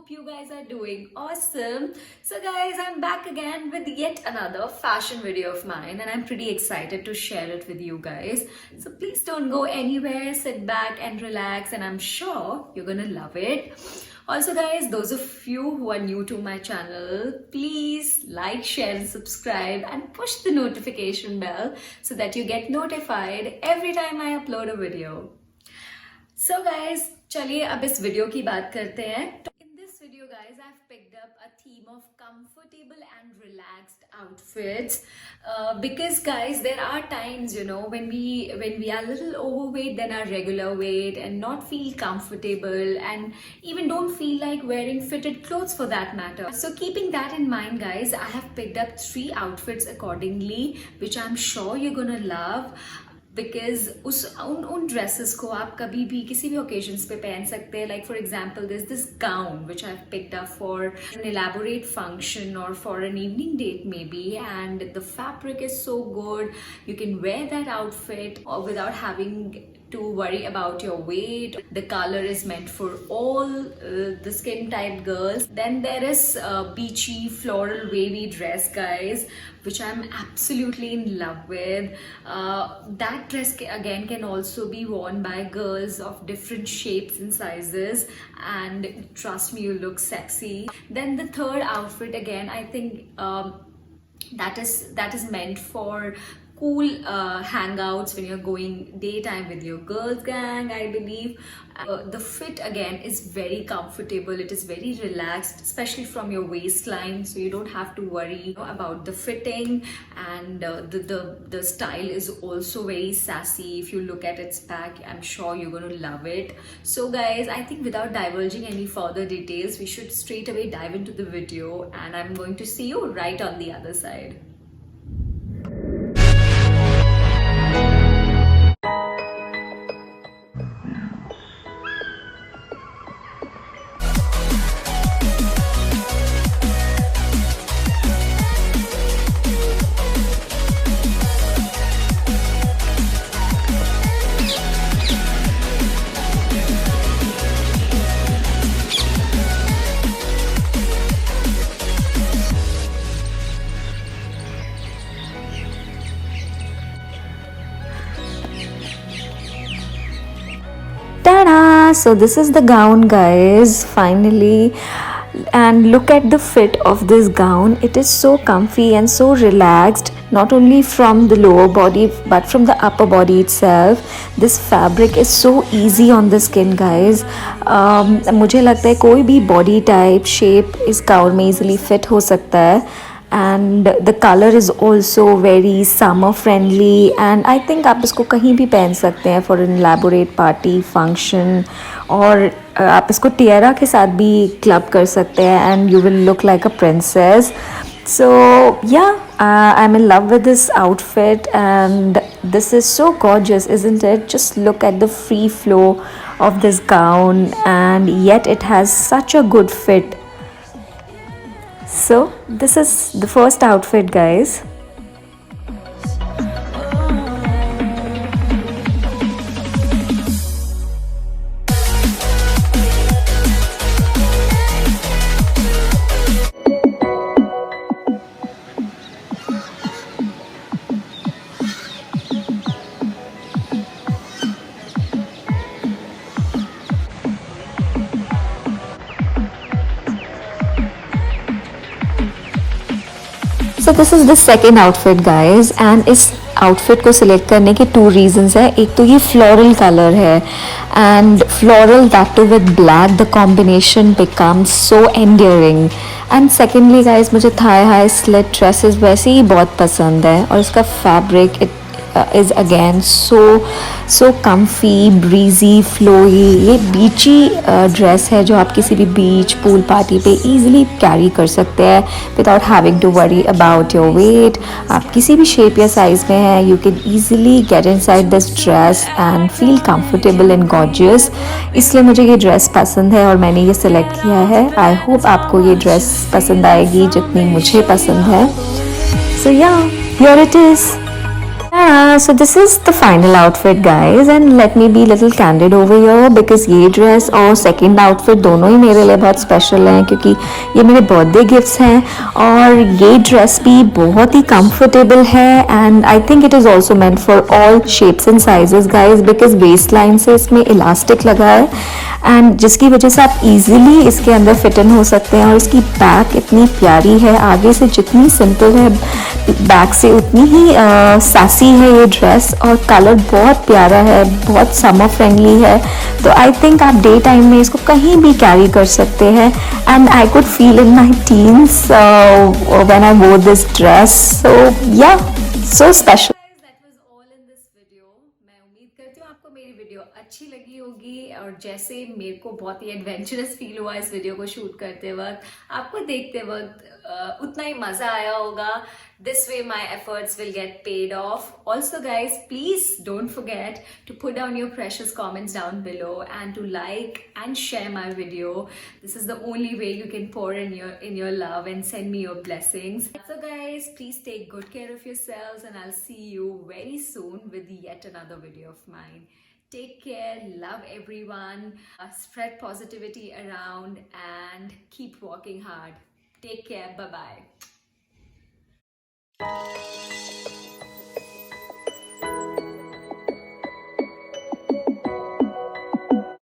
hope you guys are doing awesome. So guys, I'm back again with yet another fashion video of mine and I'm pretty excited to share it with you guys. So please don't go anywhere, sit back and relax, and I'm sure you're gonna love it. Also guys, those of you who are new to my channel, please like, share and subscribe and push the notification bell so that you get notified every time I upload a video. So guys, चलिए अब इस video की बात करते हैं. In this video guys, I've picked up a theme of comfortable and relaxed outfits because guys, there are times, you know, when we are a little overweight than our regular weight and not feel comfortable and even don't feel like wearing fitted clothes for that matter. So keeping that in mind guys, I have picked up 3 outfits accordingly which I'm sure you're gonna love. Because उन dresses को आप कभी भी किसी भी occasions पे पहन सकते हैं. Like for example this gown which I have picked up for an elaborate function और for an evening date maybe, and the fabric is so good. You can wear that outfit without having to worry about your weight. The color is meant for all the skin type girls. Then there is beachy floral wavy dress guys, which I'm absolutely in love with. That dress again can also be worn by girls of different shapes and sizes, and trust me, you look sexy. Then the third outfit again, I think that is meant for cool hangouts when you're going daytime with your girls gang, I believe. The fit again is very comfortable. It is very relaxed, especially from your waistline, so you don't have to worry about the fitting. And the style is also very sassy. If you look at its back, I'm sure you're going to love it. So guys, I think without divulging any further details, we should straight away dive into the video, and I'm going to see you right on the other side. Ta-da! So this is the gown guys, finally, and look at the fit of this gown. It is so comfy and so relaxed, not only from the lower body but from the upper body itself. This fabric is so easy on the skin guys. मुझे लगता है कोई भी body type shape इस gown में easily fit हो सकता है. And the color is also very summer friendly, and I think आप इसको कहीं भी पहन सकते हैं for an elaborate party function, और आप इसको tiara के साथ भी club कर सकते हैं and you will look like a princess. So yeah, I'm in love with this outfit and this is so gorgeous, isn't it? Just look at the free flow of this gown, and yet it has such a good fit. So this is the first outfit guys. So this is the second outfit guys, and इस outfit को select करने के 2 reasons है. एक तो ये floral color है, and floral that too with black, the combination becomes so endearing. And secondly guys, मुझे thigh high slit dresses वैसे ही बहुत पसंद है, और इसका fabric is again so comfy, breezy, flowy. ये beachy dress है जो आप किसी भी beach, pool party पे easily carry कर सकते हैं without having to worry about your weight. आप किसी भी shape या size में हैं, you can easily get inside this dress and feel comfortable and gorgeous. इसलिए मुझे ये dress पसंद है और मैंने ये select किया है. I hope आपको ये dress पसंद आएगी जितनी मुझे पसंद है. So yeah, here it is. Yeah, so this is the final outfit guys and let me be little candid over here because ये ड्रेस और सेकंड आउटफिट दोनों ही मेरे लिए बहुत स्पेशल हैं क्योंकि ये मेरे बर्थडे गिफ्ट्स हैं और ये ड्रेस भी बहुत ही कंफर्टेबल है and I think it is also meant for all shapes and sizes guys because waistline से इसमें इलास्टिक लगा है एंड जिसकी वजह से आप इजीली इसके अंदर फिट इन हो सकते हैं और इसकी बैक इतनी प्यारी है आगे से जितनी सिंपल है बैक से उतनी ही सासी है ये ड्रेस और कलर बहुत प्यारा है बहुत समर फ्रेंडली है तो आई थिंक आप डे टाइम में इसको कहीं भी कैरी कर सकते हैं and I could feel in my teens when I वोर दिस ड्रेस सो या so special Guys, that was all in this video. मैं उम्मीद करती हूँ आपको मेरी वीडियो अच्छी लगी होगी और जैसे मेरे को बहुत ही एडवेंचरस फील हुआ इस वीडियो को शूट करते वक्त आपको देखते वक्त उतना ही मजा आया होगा. This way my efforts will get paid off. Also guys, please don't forget to put down your precious comments down below and to like and share my video. This is the only way you can pour in your love and send me your blessings. So guys, please take good care of yourselves and I'll see you very soon with yet another video of mine. Take care, love everyone, spread positivity around and keep working hard. Take care, bye bye.